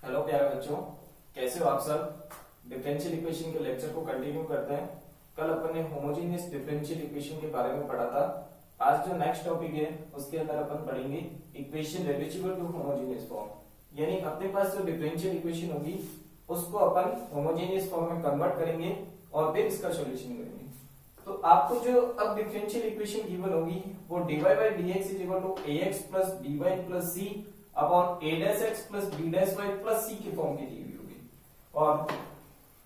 Hello प्यारे बच्चों, कैसे हो आप सब। डिफरेंशियल इक्वेशन के लेक्चर को कंटिन्यू करते हैं। कल अपन ने होमोजेनियस डिफरेंशियल इक्वेशन के बारे में पढ़ा था। आज जो नेक्स्ट टॉपिक है उसके अंदर अपन पढ़ेंगे equation reducible to homogeneous form. यानी अपने पास जो डिफरेंशियल इक्वेशन होगी उसको अपन होमोजेनियस फॉर्म में कन्वर्ट करेंगे और फिर इसका सोल्यूशन करेंगे। तो आपको जो अब डिफरेंशियल इक्वेशन गिवन होगी वो dy by dx is equal to ax plus by plus c upon a dash x plus b dash y plus c के फॉर्म की दी हुई होगी। और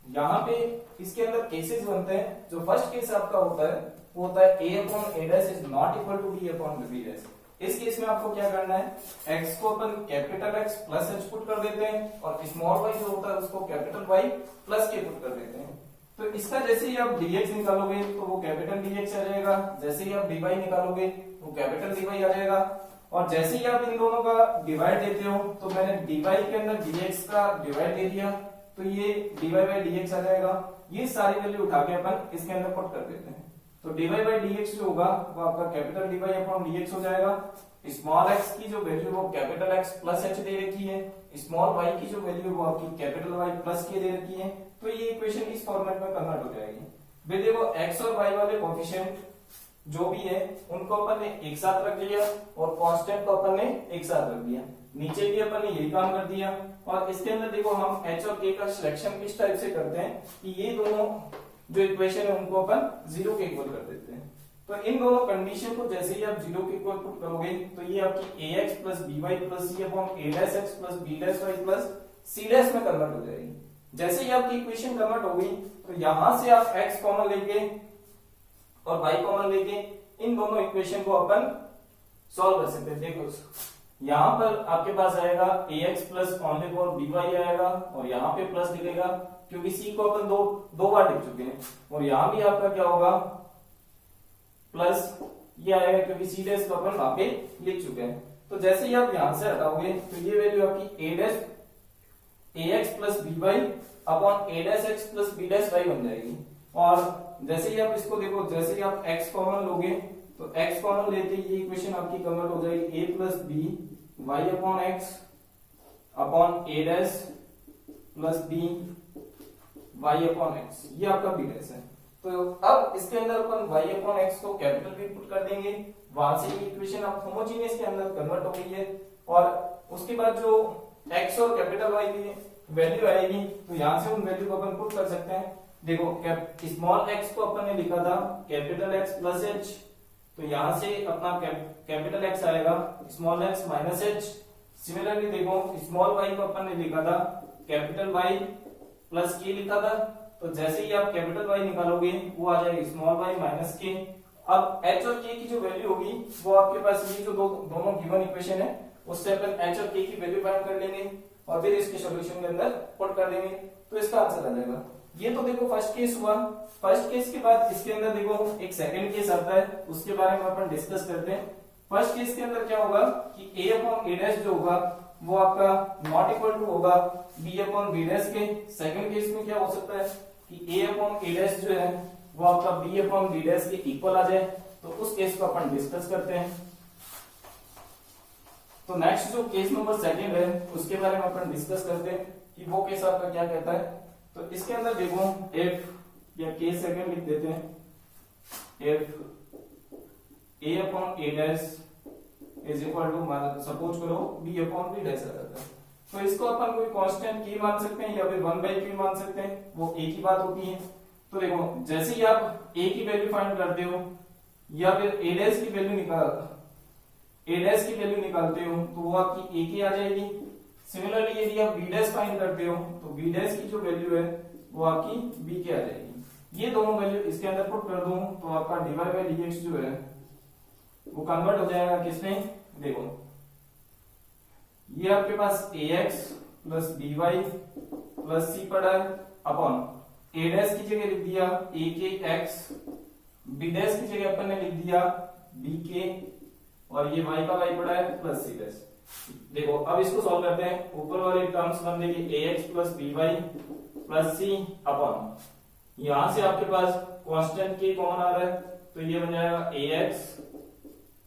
यहाँ पे इसके अंदर केसेस बनते हैं। जो फर्स्ट केस आपका होता है वो होता है a upon a dash is not equal to b upon b dash। इस केस में आपको क्या करना है, x को अपन capital X plus h put कर देते हैं और स्मॉल y जो होता है उसको capital Y plus k put कर देते हैं। तो इसका जैसे ही आप dx निकालोगे तो वो कैपिटल dx आ जाएगा, जैसे ही आप dy निकालोगे वो कैपिटल dy आ जाएगा। और जैसे ही आप इन दोनों का डिवाइड देते हो तो मैंने dy के अंदर dx का डिवाइड दे दिया तो ये dy by dx आ जाएगा। ये सारी वैल्यू उठा के अपन इसके अंदर पुट कर देते हैं। तो dy by dx जो होगा वो आपका कैपिटल dy अपॉन dx हो जाएगा। स्मॉल x की जो वैल्यू वो कैपिटल x प्लस h दे रखी है, स्मॉल y की जो वैल्यू वो आपकी कैपिटल Y प्लस k दे रखी है। तो ये इक्वेशन इस फॉर्मेट में कन्वर्ट हो जाएगी। फिर देखो x और y वाले कोएफिशिएंट जो भी है उनको अपन ने एक साथ रख लिया और कांस्टेंट को अपन ने एक साथ रख दिया। नीचे भी अपन ने यही काम कर दिया। और इसके अंदर देखो हम h और k का सिलेक्शन किस टाइप से करते हैं कि ये दोनों जो इक्वेशन है उनको अपन जीरो के इक्वल कर देते हैं। तो इन दोनों कंडीशन को जैसे ही आप जीरो के इक्वल पुट करोगे तो ये आपकी ax plus by plus c upon a dash x plus b dash y plus c dash में कन्वर्ट हो जाएगी। जैसे ही आपकी इक्वेशन कन्वर्ट हो गई तो यहां से आप x कॉमन लेके और y कॉमन लेके इन दोनों इक्वेशन को अपन सॉल्व कर सकते हैं। देखो यहां पर आपके पास आएगा ax plus only for by आएगा और यहाँ पे प्लस दिखेगा क्योंकि c को अपन दो बार लिख चुके हैं। और यहाँ भी आपका क्या होगा प्लस ये आएगा क्योंकि c डैश को अपन वहां पे लिख चुके हैं। तो जैसे ही आप यहां से हटाओगे तो ये वैल्यू आपकी a dash ax plus by upon a dash x plus b dash y बन जाएगी। और जैसे ही आप इसको देखो, जैसे ही आप x कॉमन लोगे तो x कॉमन लेते ही ये इक्वेशन आपकी कन्वर्ट हो जाएगी a plus b y upon x upon a dash plus b y upon x, ये आपका b डैश है। तो अब इसके अंदर अपन y अपॉन x को कैपिटल भी पुट कर देंगे। वहां से ये इक्वेशन अब होमोजेनियस के अंदर कन्वर्ट हो गई है। और उसके बाद जो x और कैपिटल Y की वैल्यू आएगी तो यहां से उन वैल्यू को अपन पुट कर सकते हैं। देखो स्मॉल x को अपन ने लिखा था कैपिटल X प्लस h, तो यहां से अपना कैपिटल X आएगा small x minus h। Similarly देखो स्मॉल y को अपन ने लिखा था कैपिटल Y प्लस k लिखा था। तो जैसे ही आप कैपिटल Y निकालोगे वो आ जाएगी स्मॉल y माइनस k। अब h और k की जो वैल्यू होगी वो आपके पास ये जो दोनों गिवन इक्वेशन है उससे अपन h और k की वैल्यू फाइंड कर लेंगे और फिर इसके सॉल्यूशन के अंदर पुट कर देंगे तो इसका आंसर आ जाएगा। ये तो देखो फर्स्ट केस हुआ। फर्स्ट केस के बाद इसके अंदर देखो एक सेकंड केस आता है, उसके बारे में अपन डिस्कस करते हैं। फर्स्ट केस के अंदर क्या होगा कि a अपॉन a डैश जो होगा वो आपका नॉट इक्वल टू होगा b अपॉन b डैश के। सेकंड केस में क्या हो सकता है कि a अपॉन a डैश जो है वो आपका b अपॉन b डैश के इक्वल आ जाए। तो उस केस को अपन डिस्कस करते हैं। तो नेक्स्ट जो केस नंबर सेकंड है उसके बारे में अपन डिस्कस करते हैं कि वो केस आपका क्या कहता है। तो इसके अंदर देखो f या केस सेकंड लिख देते हैं, f a upon a dash is equal to suppose करो b अपॉन b डैश आ जाता है। तो इसको अपन कोई कांस्टेंट k मान सकते हैं या फिर 1/q मान सकते हैं, वो एक ही बात होती है। तो देखो जैसे ही आप a की वैल्यू फाइंड करते हो या फिर a डैश की वैल्यू निकालते हो तो वो आपकी a की आ जाएगी। सिमिलरली यदि आप b डैश फाइंड करते हो तो b डैश की जो वैल्यू है वो आपकी b की आ जाएगी। ये दोनों वैल्यू इसके अंदर पुट कर दूं तो आपका dy by dx जो है वो कन्वर्ट हो जाएगा किसमें, देखो ये आपके पास ax plus by plus c पड़ा है अपॉन a डैश की जगह लिख दिया akx, b डैश की जगह अपन ने लिख दिया bk और ये y का y पड़ा है प्लस c डैश। देखो अब इसको सॉल्व करते हैं। ऊपर वाली टर्म्स बन जाएगी ax plus by plus c upon यहां से आपके पास कांस्टेंट k कॉमन आ रहा है तो ये बन जाएगा ax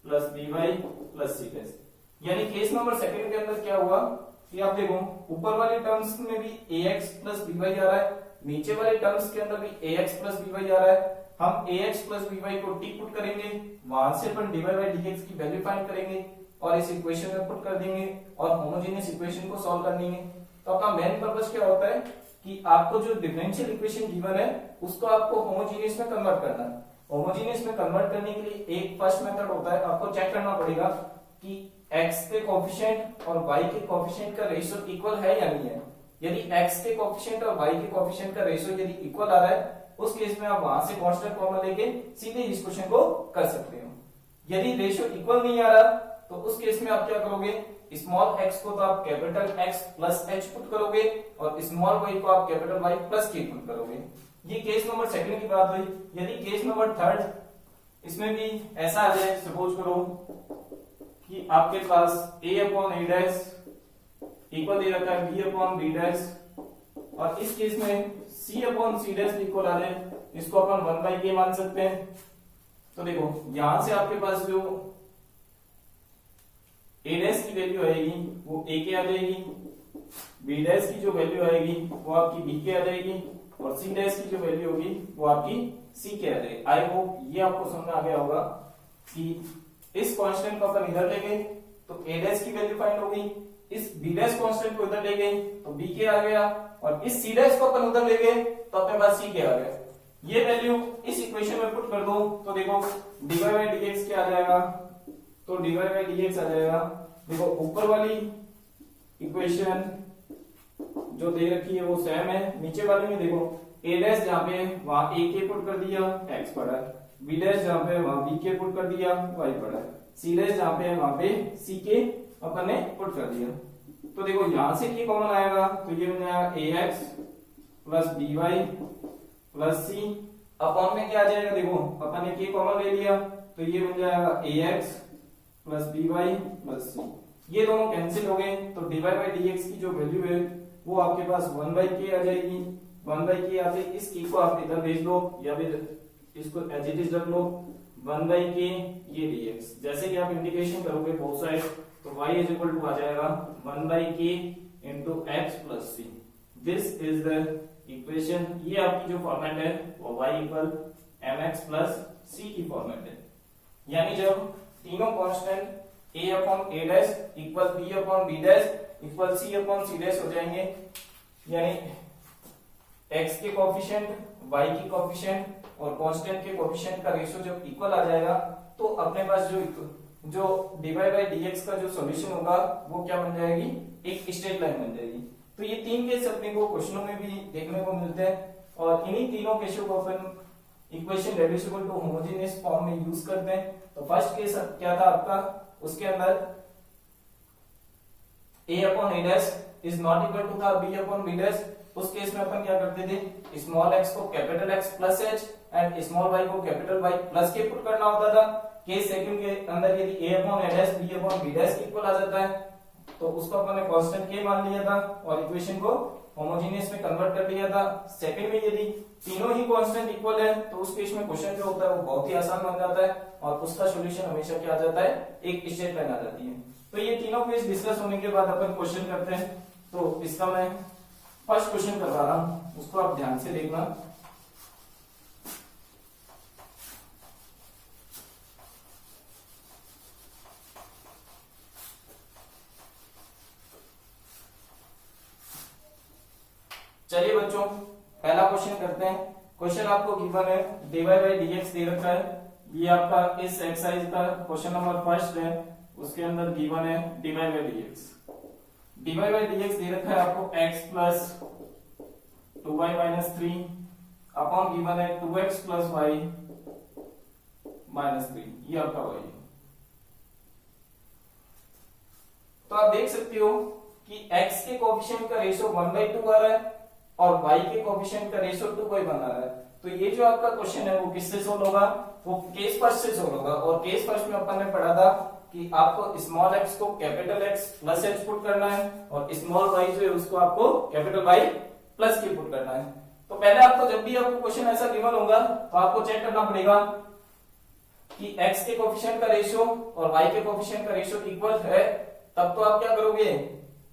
plus by plus c dash. यानी केस नंबर सेकंड के अंदर क्या हुआ कि आप देखो ऊपर वाले टर्म्स में भी ax प्लस by आ रहा है, नीचे वाले टर्म्स के अंदर भी ax प्लस by आ रहा है। हम ax प्लस by को टी पुट करेंगे, वहां से अपन dy बाई dx की वैल्यू फाइंड करेंगे और इस इक्वेशन में पुट कर देंगे और होमोजेनियस इक्वेशन को सॉल्व कर लेंगे। तो अपना मेन पर्पस क्या होता है कि आपको जो डिफरेंशियल इक्वेशन गिवन है उसको आपको होमोजेनियस में कन्वर्ट करना है। होमोजेनियस में कन्वर्ट करने के लिए एक फर्स्ट मेथड होता है, आपको चेक करना पड़ेगा कि x के कोएफिशिएंट और y के कोएफिशिएंट का रेशियो इक्वल है या नहीं है। यदि x के कोएफिशिएंट और y के कोएफिशिएंट का रेशियो यदि इक्वल आ रहा है उस केस में आप वहां से कांस्टेंट कॉमन लेके सीधे इस क्वेश्चन को कर सकते हो। यदि रेशियो इक्वल नहीं आ रहा तो उस केस में आप क्या करोगे, स्मॉल x को तो आप capital X plus h put करोगे और स्मॉल y को आप capital Y plus k put करोगे। ये केस नंबर सेकंड की बात हुई। यदि केस नंबर थर्ड, इसमें भी ऐसा आ जाए, सपोज करो कि आपके पास a upon a dash equal दे रखा है b अपॉन b डैश और इस केस में c upon c dash equal आ जाए, इसको अपन 1 बाई k मान सकते हैं। तो देखो यहां से आपके पास जो a डैश की वैल्यू आएगी वो a के आ जाएगी, b डैश की जो वैल्यू आएगी वो आपकी b के आ जाएगी और c डैश की जो वैल्यू होगी वो आपकी c के आ जाएगी। आई होप ये आपको समझ आ गया होगा कि इस कांस्टेंट को अपन इधर ले गए तो a डैश की वैल्यू फाइंड हो गई, इस b डैश कांस्टेंट को इधर ले गए तो b के आ गया और इस c डैश को अपन उधर ले गए तो अपने पास c के आ गया। ये वैल्यू इस इक्वेशन में पुट कर दो तो देखो dy बाई dx क्या आ जाएगा, तो dy बाई dx आ जाएगा। देखो ऊपर वाली इक्वेशन जो दे रखी है वो सेम है, नीचे वाले में देखो a डैश जहां पे वहां a के पुट कर दिया x पड़ा है, b डैश जहां पे वहां b के पुट कर दिया y पड़ा है, c डैश जहां पे वहां पे c के अपन ने पुट कर दिया। तो देखो यहां से k कॉमन आएगा तो ये बन जाएगा ax plus by plus c upon में क्या आ जाएगा, देखो अपन ने k कॉमन ले लिया तो ये बन जाएगा ax plus by plus c। ये दोनों कैंसिल हो गए तो dy बाई dx की जो वैल्यू है वो आपके पास 1 बाई k आ जाएगी। 1 बाई k आते इस k को आप इधर भेज दो या फिर इसको एज इट इज रख लो 1 बाई k ये dx। जैसे कि आप इंटीग्रेशन करोगे बोथ साइड तो y इज इक्वल टू आ जाएगा 1 by k into x plus c। This is the equation. ये आपकी जो फॉर्मेट है वो y equal mx plus c की फॉर्मेट है। यानी जब तीनों constant a upon a dash equal b upon b dash equal c upon c dash हो जाएंगे, यानी x के कोएफिशिएंट y की कोएफिशिएंट और कांस्टेंट के कोएफिशिएंट का रेशियो जब इक्वल आ जाएगा तो अपने पास जो dy बाई dx का जो सॉल्यूशन होगा वो क्या बन जाएगी, एक स्ट्रेट लाइन बन जाएगी। तो ये तीन केस अपने को क्वेश्चनों में भी देखने को मिलते हैं और इन्हीं तीनों केसों को अपन equation reducible to homogeneous form में यूज करते हैं। तो फर्स्ट केस क्या था आपका, उसके अंदर a upon a dash is not equal to था b अपॉन b डैश। उस केस में अपन क्या करते थे, स्मॉल x को capital X plus h and small y को capital Y plus k put करना होता था। केस सेकंड के अंदर यदि a upon a dash b upon b dash equal आ जाता है तो उसको अपन ने कांस्टेंट k मान लिया था और इक्वेशन को होमोजेनियस में कन्वर्ट कर लिया था। सेकंड में यदि तीनों ही कांस्टेंट इक्वल है तो उस केस में क्वेश्चन जो होता है वो बहुत ही आसान बन जाता है और उसका सॉल्यूशन हमेशा क्या आ जाता है, एक स्ट्रेट लाइन आ जाती है। तो ये तीनों केस डिस्कस होने के बाद अपन क्वेश्चन करते हैं। तो इसका मैं फर्स्ट क्वेश्चन करवा रहा हूं, उसको आप ध्यान से देखना। चलिए बच्चों पहला क्वेश्चन करते हैं। क्वेश्चन आपको गिवन है dy बाई dx दे रखा है। ये आपका इस एक्सरसाइज का क्वेश्चन नंबर फर्स्ट है, उसके अंदर गिवन है dy by dx। dy by dx दे रखा है आपको x plus 2y minus 3 upon given है 2x प्लस y माइनस 3, ये आपका y है। तो आप देख सकते हो कि x के कोएफिशिएंट का रेशियो 1/2 आ रहा है और y के कोएफिशिएंट का रेशियो 2/1 आ रहा है। तो ये जो आपका क्वेश्चन है वो किससे सोल्व होगा, वो केस फर्स्ट से सोल्व होगा। और केस फर्स्ट में अपन ने पढ़ा था कि आपको स्मॉल x को capital X plus h put करना है और स्मॉल y जो है उसको आपको capital Y plus k put करना है। तो पहले आपको जब भी आपको क्वेश्चन ऐसा गिवन होगा तो आपको चेक करना पड़ेगा कि x के कोएफिशिएंट का रेशियो और y के कोएफिशिएंट का रेशियो इक्वल है, तब तो आप क्या करोगे,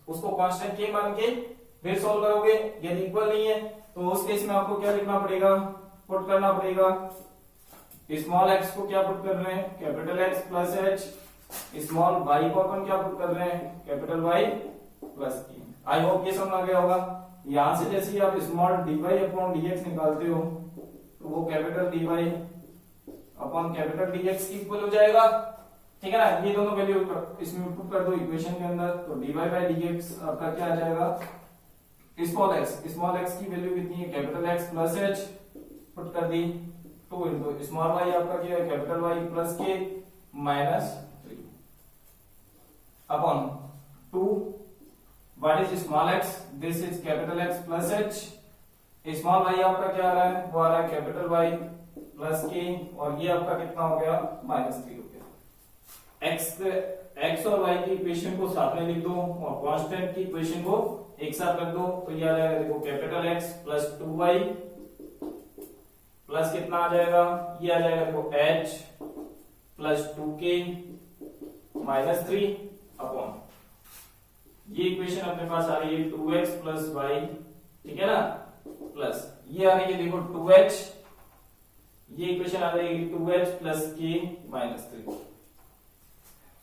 उसको कांस्टेंट के मान के फिर सोल्व करोगे। यदि इक्वल नहीं है तो उस केस में आपको क्या लिखना पड़ेगा, पुट करना पड़ेगा। स्मॉल x को क्या पुट कर रहे हैं, capital X plus h। Small y को अपन क्या पुट कर रहे हैं, capital Y plus k। I hope ये समझ आ गया होगा। यहां से जैसे ही आप स्मॉल dy अपॉन dx निकालते हो तो वो capital dy upon capital dx equal हो जाएगा, ठीक है ना। ये दोनों वैल्यू इसमें पुट कर दो इक्वेशन के अंदर, तो dy बाई dx आपका क्या आ जाएगा, स्मॉल x की वैल्यू कितनी है, capital X plus h put कर दी, 2 इंटू स्मॉल y आपका क्या है, capital Y plus k minus 3 upon 2 what is small x, this is capital X plus h। Small y आपका क्या आ रहा है, वो आ रहा है कैपिटल Y प्लस k, और ये आपका कितना हो गया, माइनस 3 हो गया। x और y की इक्वेशन को साथ में लिख दो और कांस्टेंट की इक्वेशन को एक साथ रख दो, तो ये आ जाएगा देखो capital X plus 2y plus कितना आ जाएगा, ये आ जाएगा देखो h plus 2k minus 3 upon ये इक्वेशन अपने पास आ रही है 2x प्लस y, ठीक है ना, प्लस ये आ रही है देखो 2h, ये इक्वेशन आ रही है 2h प्लस k माइनस 3।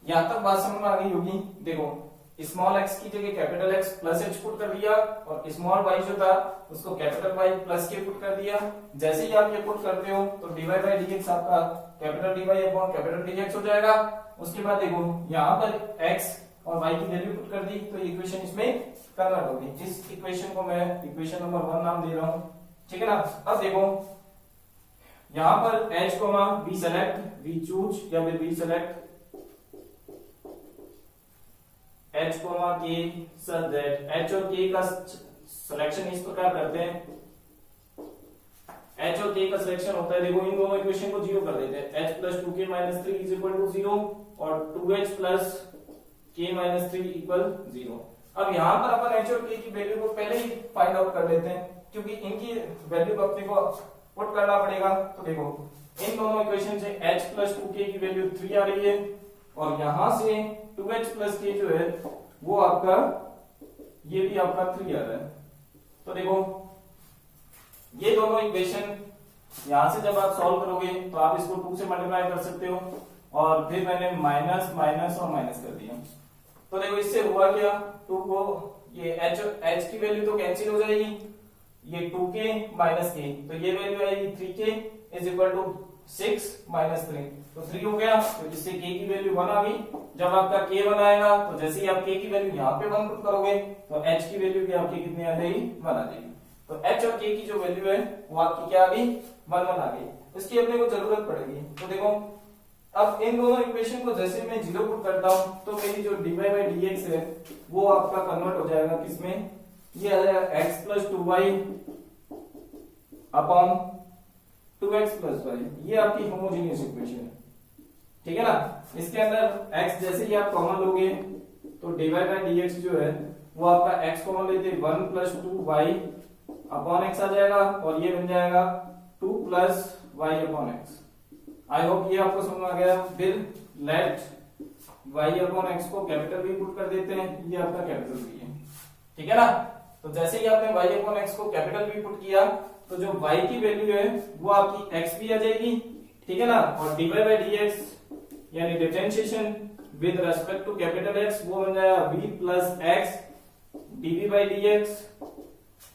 यहां तक बात समझ में आ गई होगी। देखो स्मॉल x की जगह capital X plus h put कर दिया और स्मॉल y जो था उसको capital Y plus k put कर दिया। जैसे ही आप ये पुट करते हो तो dy बाई dx आपका capital dy upon capital dx हो जाएगा। उसके बाद देखो यहाँ पर x और y की वैल्यू पुट कर दी तो इक्वेशन इसमें कन्वर्ट होगी। इस इक्वेशन को मैं इक्वेशन नंबर 1 नाम दे रहा हूँ, ठीक है ना। अब देखो यहाँ पर h we select, we choose या फिर we select h k such that h और k का सिलेक्शन इस प्रकार करते हैं, h और k का सिलेक्शन होता है, देखो इन दोनों इक्वेशन को जीरो कर देते हैं। h plus 2k minus 3 is equal to 0 और 2h plus k minus 3 equal 0। अब यहाँ पर अपन h और k की वैल्यू को पहले ही फाइंड आउट कर लेते हैं क्योंकि इनकी वैल्यू को अपने को पुट करना पड़ेगा। तो देखो इन दोनों इक्वेशन से h प्लस 2k की वैल्यू 3 आ रही है और यहां से 2h प्लस k जो है वो आपका ये भी आपका 3 आ रहा है। तो देखो ये दोनों इक्वेशन यहां से जब आप सॉल्व करोगे तो आप इसको 2 से मल्टीप्लाई कर सकते हो और फिर मैंने माइनस माइनस और माइनस कर दिया। तो देखो इससे हुआ क्या, 2 को ये h की वैल्यू तो कैंसिल हो जाएगी, ये 2k माइनस k, तो ये वैल्यू आएगी 3k is equal to 6 minus 3, तो 3 हो गया। तो इससे k की वैल्यू 1 आ गई। जब आपका k 1 आएगा तो जैसे ही आप k की वैल्यू यहाँ पे 1 पुट करोगे तो h की वैल्यू भी आपकी कितनी आ जाएगी, 1 आ जाएगी। तो h और k की जो वैल्यू है वो आपकी क्या आ गई, 1 1 आ गई। इसकी अपने को जरूरत पड़ेगी। तो देखो अब इन दोनों इक्वेशन को जैसे मैं 0 पुट करता हूं तो मेरी जो dy बाई dx है वो आपका कन्वर्ट हो जाएगा किसमें, ये आ जाएगा x plus 2y upon 2x plus y। ये आपकी होमोजेनियस इक्वेशन है, ठीक है ना। इसके अंदर x जैसे ही आप कॉमन लोगे तो dy बाई dx जो है वो आपका x कॉमन लेते 1 प्लस 2y अपॉन x आ जाएगा और ये बन जाएगा 2 plus y upon x। I hope ये आपको समझ आ गया। फिर लेट y अपॉन x को कैपिटल भी पुट कर देते हैं, ये आपका कैपिटल भी है, ठीक है ना। तो जैसे ही आपने y अपॉन x को कैपिटल भी पुट किया तो जो y की वैल्यू है वो आपकी x भी आ जाएगी, ठीक है ना। और dy बाई dx यानी differentiation with respect to capital X वो बन जाएगा v plus x dv by dx।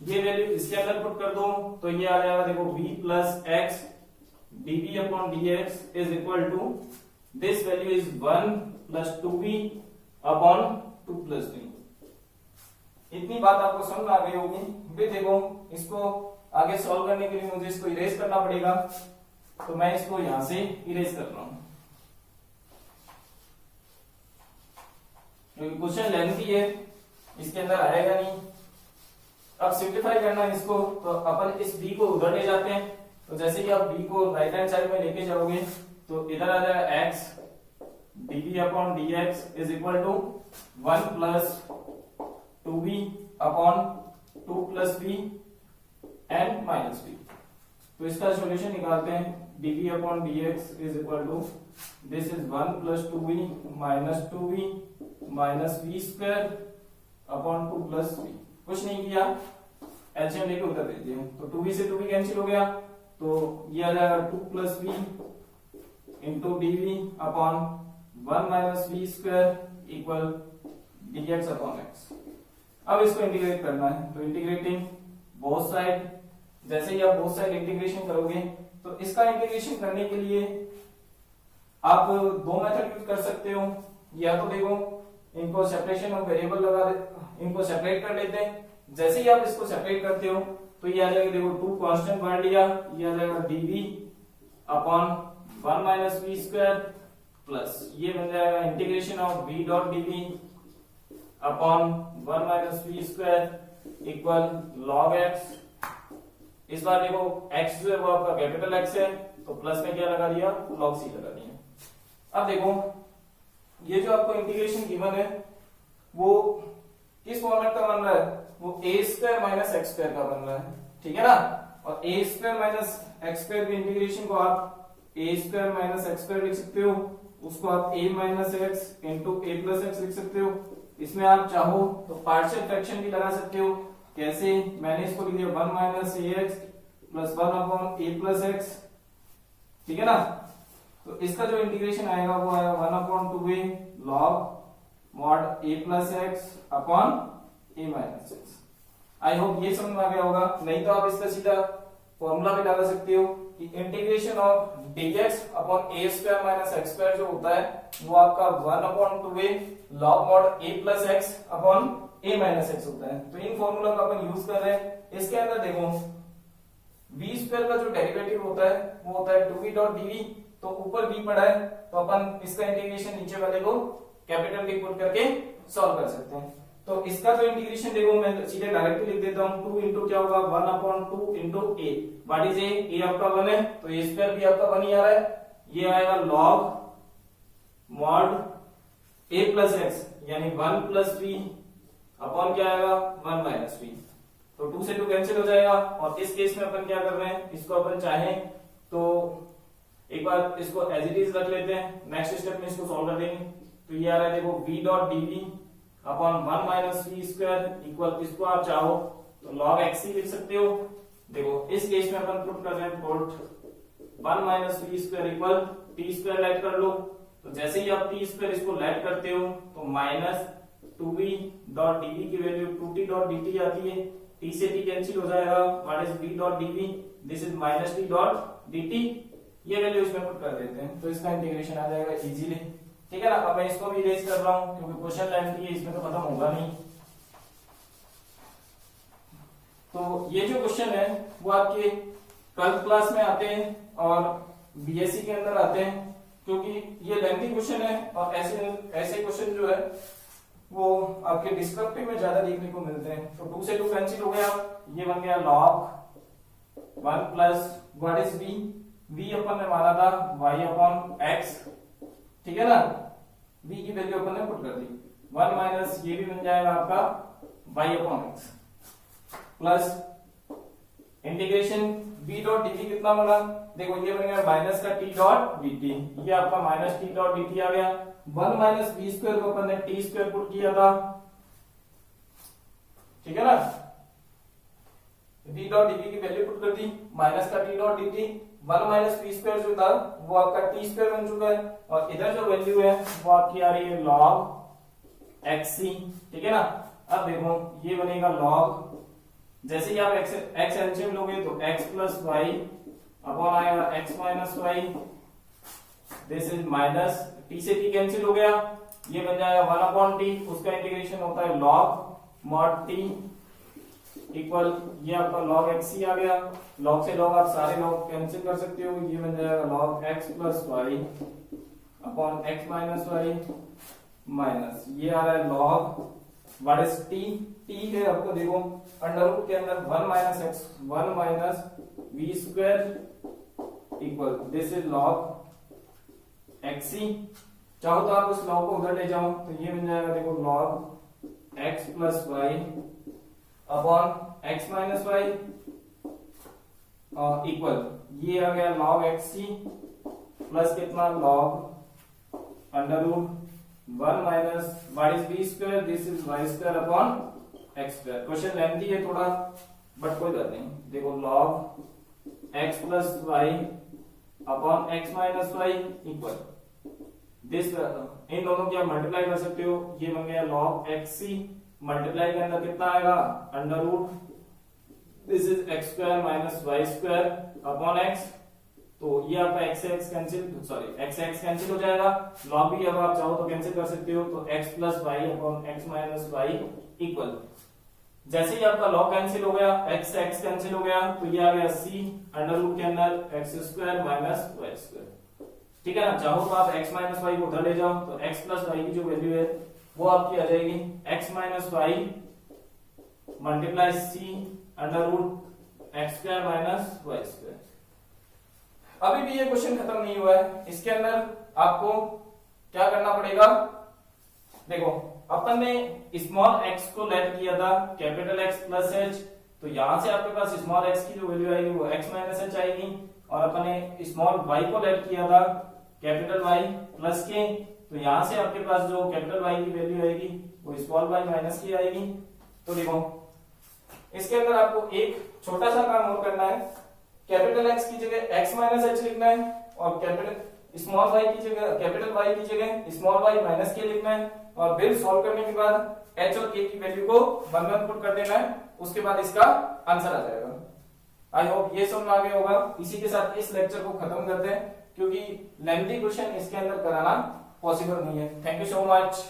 ये वैल्यू इसके अंदर पुट कर दो तो ये आ जाएगा देखो v plus x dv upon dx is equal to this value is 1 plus 2v upon 2 plus 3। इतनी बात आपको समझ आ गई होगी। फिर देखो इसको आगे सॉल्व करने के लिए मुझे इसको इरेज करना पड़ेगा, तो मैं इसको यहां से इरेज कर रहा हूं क्योंकि क्वेश्चन लेंथी है, इसके अंदर आएगा नहीं। अब सिंप्लीफाई करना है इसको, तो अपन इस b को उधर ले जाते हैं। तो जैसे कि आप b को राइट हैंड साइड में लेके जाओगे तो इधर आ जाएगा x dv upon dx is equal to 1 plus 2v upon 2 plus v and minus v। तो इसका सॉल्यूशन निकालते हैं। dv upon dx is equal to this is 1 plus 2v minus 2v minus v square upon 2 plus v, कुछ नहीं किया, LCM लेके उत्तर दे दिया। तो 2v से 2v कैंसिल हो गया, तो ये आ जाएगा 2 plus v into d v upon 1 minus v square equal dx upon x। अब इसको इंटीग्रेट करना है, तो इंटीग्रेटिंग बोथ साइड, जैसे ही आप बोथ साइड इंटीग्रेशन करोगे तो इसका इंटीग्रेशन करने के लिए आप दो मेथड यूज कर सकते हो। या तो देखो इनको सेपरेशन ऑफ वेरिएबल लगा दे, इनको सेपरेट कर लेते हैं। जैसे ही आप इसको सेपरेट करते हो तो ये आ जाएगा, देखो 2 कांस्टेंट बांट लिया, ये आ जाएगा dv upon 1 minus v square plus ये बन जाएगा integration of v dot dv upon 1 minus v square equal log x। इस बार देखो x जो है वो आपका कैपिटल X है, तो प्लस में क्या लगा दिया, log c लगा दिया। अब देखो ये जो आपको इंटीग्रेशन गिवन है वो किस फॉर्मेट का बन रहा है, वो a square minus x square का बन रहा है, ठीक है ना। और a square minus x square के इंटीग्रेशन को आप a square minus x square लिख सकते हो, उसको आप a minus x into A plus x लिख सकते हो। इसमें आप चाहो तो पार्शियल फ्रैक्शन भी लगा सकते हो, कैसे, मैंने इसको लिख दिया 1 माइनस ए एक्स प्लस 1 अपॉन ए प्लस एक्स, ठीक है ना। तो इसका जो इंटीग्रेशन आएगा वो आएगा 1 upon 2a log mod A plus x upon A minus x. I hope ये समझ में आ गया होगा। नहीं तो आप इसका सीधा फॉर्मूला भी लगा सकते हो कि integration of dx upon A square minus x square जो होता है वो आपका 1 अपॉन 2a लॉग मॉड ए प्लस एक्स अपॉन ए माइनस एक्स होता है। तो इन फॉर्मूला का अपन यूज कर रहे हैं। इसके अंदर देखो v स्क्वायर का जो डेरिवेटिव होता है वो होता है 2v डॉट dv, तो ऊपर v पड़ा है तो अपन इसका इंटीग्रेशन नीचे वाले को कैपिटल डी पुट करके सॉल्व कर सकते हैं। तो इसका जो इंटीग्रेशन देखो मैं सीधे डायरेक्टली लिख देता हूं, 2 इंटू क्या होगा 1 upon 2 into a, what is a आपका 1 है तो a स्क्वायर भी आपका 1 ही आ रहा है। ये आएगा log mod a plus x यानी 1 प्लस v अपॉन क्या आएगा 1 माइनस v, तो 2 से 2 कैंसिल हो जाएगा। और इस केस में अपन क्या कर रहे हैं, इसको अपन चाहें तो एक बार इसको एज इट इज रख लेते हैं, नेक्स्ट स्टेप में इसको सॉल्व कर देंगे। तो ये आ रहा है देखो v dot dv upon 1 minus v square equal, इसको आप चाहो तो log x ही लिख सकते हो। देखो इस केस में अपन पुट कर रहे हैं put 1 minus v square equal t square let कर लो, तो जैसे ही आप टी स्क्वायर इसको लेट करते हो तो माइनस 2v डॉट dv की वैल्यू 2t डॉट dt आती है, t से t कैंसिल हो जाएगा, what is v dot dv, this is minus t dot dt, ये वैल्यू इसमें पुट कर देते हैं तो इसका इंटीग्रेशन आ जाएगा इजीली, ठीक है ना। अब मैं इसको भी इरेज कर रहा हूं क्योंकि क्वेश्चन लेंथी है, इसमें तो खत्म होगा नहीं। तो ये जो क्वेश्चन है वो आपके 12th क्लास में आते हैं और बीएससी के अंदर आते हैं, क्योंकि ये लेंथी क्वेश्चन है और ऐसे क्वेश्चन जो है वो आपके डिस्क्रिप्टिव में ज्यादा देखने को मिलते हैं। तो 2 से 2 कैंसिल हो गया, ये बन गया log 1 plus what is v अपन ने माना था y अपॉन x, ठीक है ना, v की वैल्यू अपन ने पुट कर दी, 1 माइनस ये भी बन जाएगा आपका y upon x plus integration v dot dt कितना बना, देखो ये बन गया माइनस का t डॉट dt, ये आपका माइनस t डॉट dt आ गया। 1 माइनस v स्क्वायर को अपन ने t स्क्वायर पुट किया था, ठीक है ना, v डॉट dt की वैल्यू पुट कर दी, माइनस का t dot dt, 1 minus v square जो था वो आपका t स्क्वायर बन चुका है और इधर जो वैल्यू है वो आपकी आ रही है log xc, ठीक है ना। अब देखो ये बनेगा log, जैसे ही आप x एलसीएम लोगे तो x प्लस वाई अपॉन आएगा x minus y, this is minus t से t कैंसिल हो गया, ये बन जाएगा 1 अपॉन t, उसका इंटीग्रेशन होता है log मॉड t इक्वल, ये आपका log x आ गया, log से log आप सारे log कैंसिल कर सकते हो, ये बन जाएगा log x plus y upon x minus y minus ये आ रहा है log व्हाट इज t है आपको देखो अंडर रूट के अंदर 1 minus x 1 minus v square equal, this is log xc। चाहो तो आप उस log को उधर ले जाओ तो ये बन जाएगा देखो log x plus y upon x minus y equal, ये आ गया log xc प्लस कितना log under root 1 minus what is v square, this is y square upon x square. Question lengthy है थोड़ा बट कोई बात नहीं। देखो log x plus y upon x minus y equal this, इन दोनों की आप मल्टीप्लाई कर सकते हो। ये बन गया log xc, मल्टीप्लाई के अंदर कितना आएगा under root this is x square minus y square upon x. तो ये आपका x से x कैंसिल, सॉरी x से x कैंसिल हो जाएगा। log भी अब आप चाहो तो कैंसिल कर सकते हो, तो x plus y upon x minus y equal, जैसे ही आपका log कैंसिल हो गया, x से x कैंसिल हो गया, तो ये आ गया c अंडर रूट के अंदर x square minus y square. ठीक है ना, चाहो तो आप x माइनस वाई को उधर ले जाओ, तो x प्लस वाई की जो वैल्यू है वो आपकी आ जाएगी x minus y multiply c under root x square minus y square. अभी भी ये क्वेश्चन खत्म नहीं हुआ है, इसके अंदर आपको क्या करना पड़ेगा। देखो अपन ने स्मॉल x को लेट किया था कैपिटल X प्लस h, तो यहां से आपके पास स्मॉल x की जो वैल्यू आएगी वो x माइनस h आएगी, और अपन ने स्मॉल y को लेट किया था कैपिटल Y प्लस k, तो यहां से आपके पास जो कैपिटल Y की वैल्यू आएगी वो स्मॉल y माइनस k आएगी। तो देखो इसके अंदर आपको एक छोटा सा काम और करना है, कैपिटल X की जगह x माइनस h लिखना है, और कैपिटल स्मॉल y की जगह कैपिटल Y की जगह स्मॉल y माइनस k लिखना है, और बिल सॉल्व करने के बाद h और k की वैल्यू को 1 पुट कर देना है, उसके बाद इसका आंसर आ जाएगा। आई होप ये समझ आ गया होगा। इसी के साथ इस लेक्चर को खत्म करते हैं, क्योंकि लेंथी क्वेश्चन इसके अंदर कराना पॉसिबल नहीं है। Thank you so much.